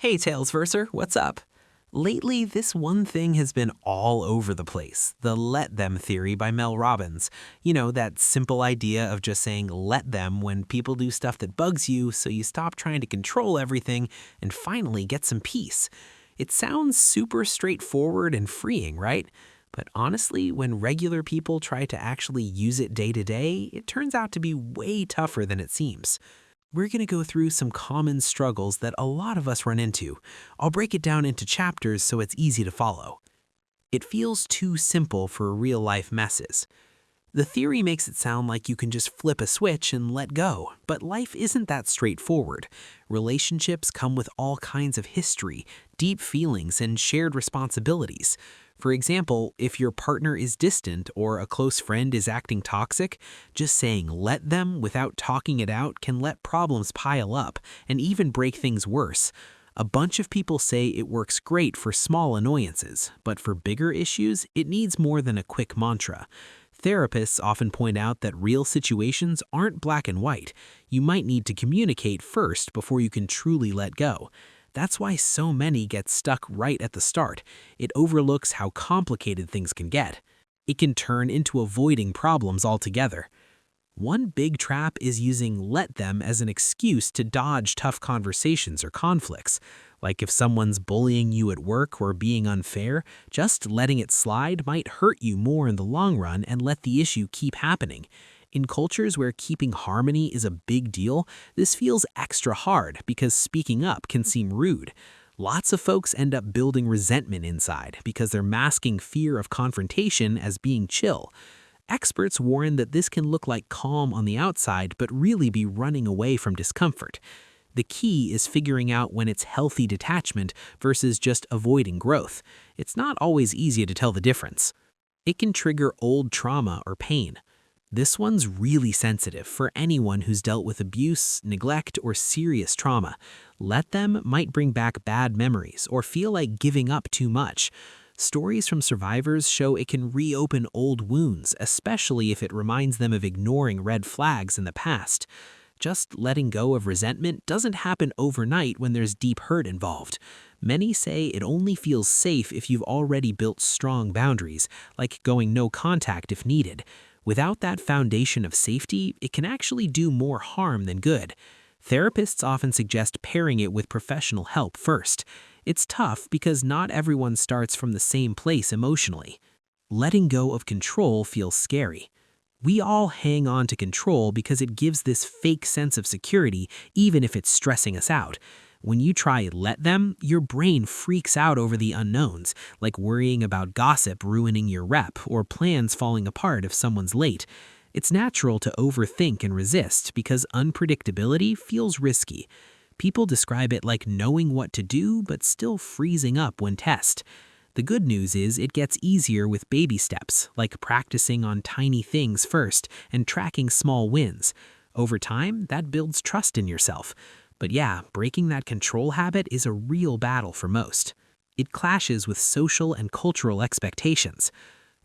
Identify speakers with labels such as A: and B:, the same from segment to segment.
A: Hey Talesverser, what's up? Lately, this one thing has been all over the place, the let them theory by Mel Robbins. You know, that simple idea of just saying let them when people do stuff that bugs you so you stop trying to control everything and finally get some peace. It sounds super straightforward and freeing, right? But honestly, when regular people try to actually use it day to day, it turns out to be way tougher than it seems. We're going to go through some common struggles that a lot of us run into. I'll break it down into chapters so it's easy to follow. It feels too simple for real-life messes. The theory makes it sound like you can just flip a switch and let go, but life isn't that straightforward. Relationships come with all kinds of history, deep feelings, and shared responsibilities. For example, if your partner is distant or a close friend is acting toxic, just saying let them without talking it out can let problems pile up and even break things worse. A bunch of people say it works great for small annoyances, but for bigger issues, it needs more than a quick mantra. Therapists often point out that real situations aren't black and white. You might need to communicate first before you can truly let go. That's why so many get stuck right at the start. It overlooks how complicated things can get. It can turn into avoiding problems altogether. One big trap is using let them as an excuse to dodge tough conversations or conflicts. Like if someone's bullying you at work or being unfair, just letting it slide might hurt you more in the long run and let the issue keep happening. In cultures where keeping harmony is a big deal, this feels extra hard because speaking up can seem rude. Lots of folks end up building resentment inside because they're masking fear of confrontation as being chill. Experts warn that this can look like calm on the outside but really be running away from discomfort. The key is figuring out when it's healthy detachment versus just avoiding growth. It's not always easy to tell the difference. It can trigger old trauma or pain. This one's really sensitive for anyone who's dealt with abuse, neglect, or serious trauma. Let them might bring back bad memories or feel like giving up too much. Stories from survivors show it can reopen old wounds, especially if it reminds them of ignoring red flags in the past. Just letting go of resentment doesn't happen overnight when there's deep hurt involved. Many say it only feels safe if you've already built strong boundaries, like going no contact if needed. Without that foundation of safety, it can actually do more harm than good. Therapists often suggest pairing it with professional help first. It's tough because not everyone starts from the same place emotionally. Letting go of control feels scary. We all hang on to control because it gives this fake sense of security, even if it's stressing us out. When you try let them, your brain freaks out over the unknowns, like worrying about gossip ruining your rep or plans falling apart if someone's late. It's natural to overthink and resist because unpredictability feels risky. People describe it like knowing what to do but still freezing up when tested. The good news is it gets easier with baby steps, like practicing on tiny things first and tracking small wins. Over time, that builds trust in yourself. But yeah, breaking that control habit is a real battle for most. It clashes with social and cultural expectations.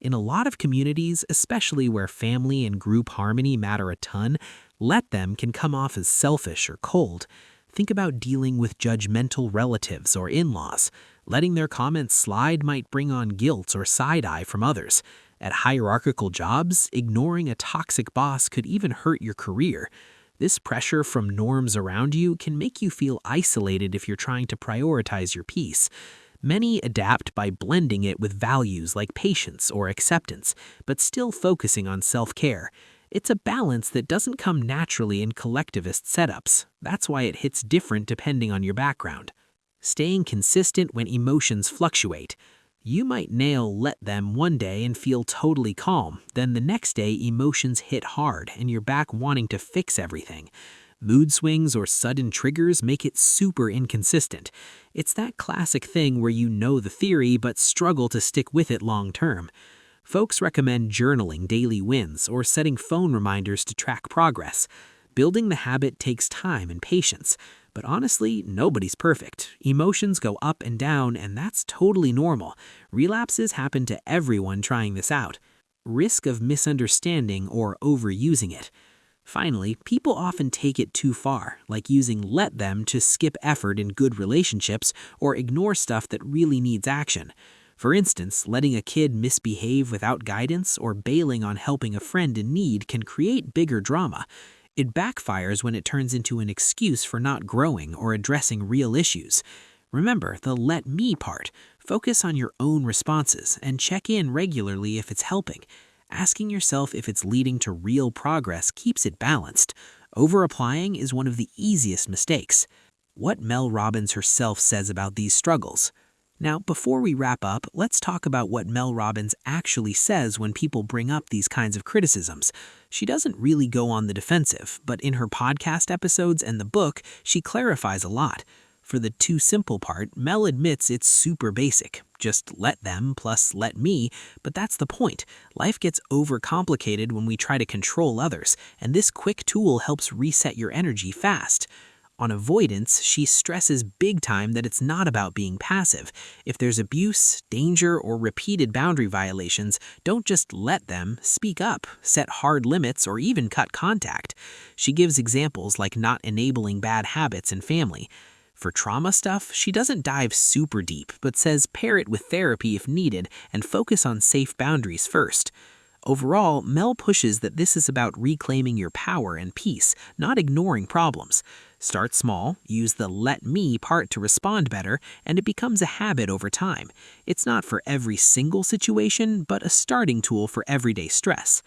A: In a lot of communities, especially where family and group harmony matter a ton, let them can come off as selfish or cold. Think about dealing with judgmental relatives or in-laws. Letting their comments slide might bring on guilt or side-eye from others. At hierarchical jobs, ignoring a toxic boss could even hurt your career. This pressure from norms around you can make you feel isolated if you're trying to prioritize your peace. Many adapt by blending it with values like patience or acceptance, but still focusing on self-care. It's a balance that doesn't come naturally in collectivist setups. That's why it hits different depending on your background. Staying consistent when emotions fluctuate. You might nail let them one day and feel totally calm, then the next day emotions hit hard and you're back wanting to fix everything. Mood swings or sudden triggers make it super inconsistent. It's that classic thing where you know the theory but struggle to stick with it long term. Folks recommend journaling daily wins or setting phone reminders to track progress. Building the habit takes time and patience. But honestly, nobody's perfect. Emotions go up and down, and that's totally normal. Relapses happen to everyone trying this out. Risk of misunderstanding or overusing it. Finally, people often take it too far, like using let them to skip effort in good relationships or ignore stuff that really needs action. For instance, letting a kid misbehave without guidance or bailing on helping a friend in need can create bigger drama. It backfires when it turns into an excuse for not growing or addressing real issues. Remember the let me part. Focus on your own responses and check in regularly if it's helping. Asking yourself if it's leading to real progress keeps it balanced. Over-applying is one of the easiest mistakes. What Mel Robbins herself says about these struggles. Now, before we wrap up, let's talk about what Mel Robbins actually says when people bring up these kinds of criticisms. She doesn't really go on the defensive, but in her podcast episodes and the book, she clarifies a lot. For the too simple part, Mel admits it's super basic. Just let them plus let me, but that's the point. Life gets overcomplicated when we try to control others, and this quick tool helps reset your energy fast. On avoidance, she stresses big time that it's not about being passive. If there's abuse, danger, or repeated boundary violations, don't just let them, speak up, set hard limits, or even cut contact. She gives examples like not enabling bad habits in family. For trauma stuff, she doesn't dive super deep, but says pair it with therapy if needed and focus on safe boundaries first. Overall, Mel pushes that this is about reclaiming your power and peace, not ignoring problems. Start small, use the let me part to respond better, and it becomes a habit over time. It's not for every single situation, but a starting tool for everyday stress.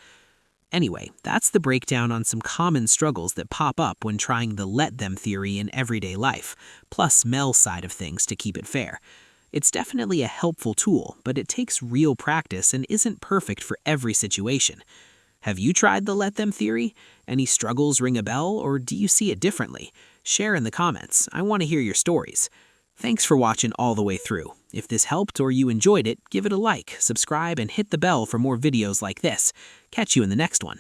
A: Anyway, that's the breakdown on some common struggles that pop up when trying the let them theory in everyday life, plus Mel's side of things to keep it fair. It's definitely a helpful tool, but it takes real practice and isn't perfect for every situation. Have you tried the let them theory? Any struggles ring a bell, or do you see it differently? Share in the comments. I want to hear your stories. Thanks for watching all the way through. If this helped or you enjoyed it, give it a like, subscribe, and hit the bell for more videos like this. Catch you in the next one.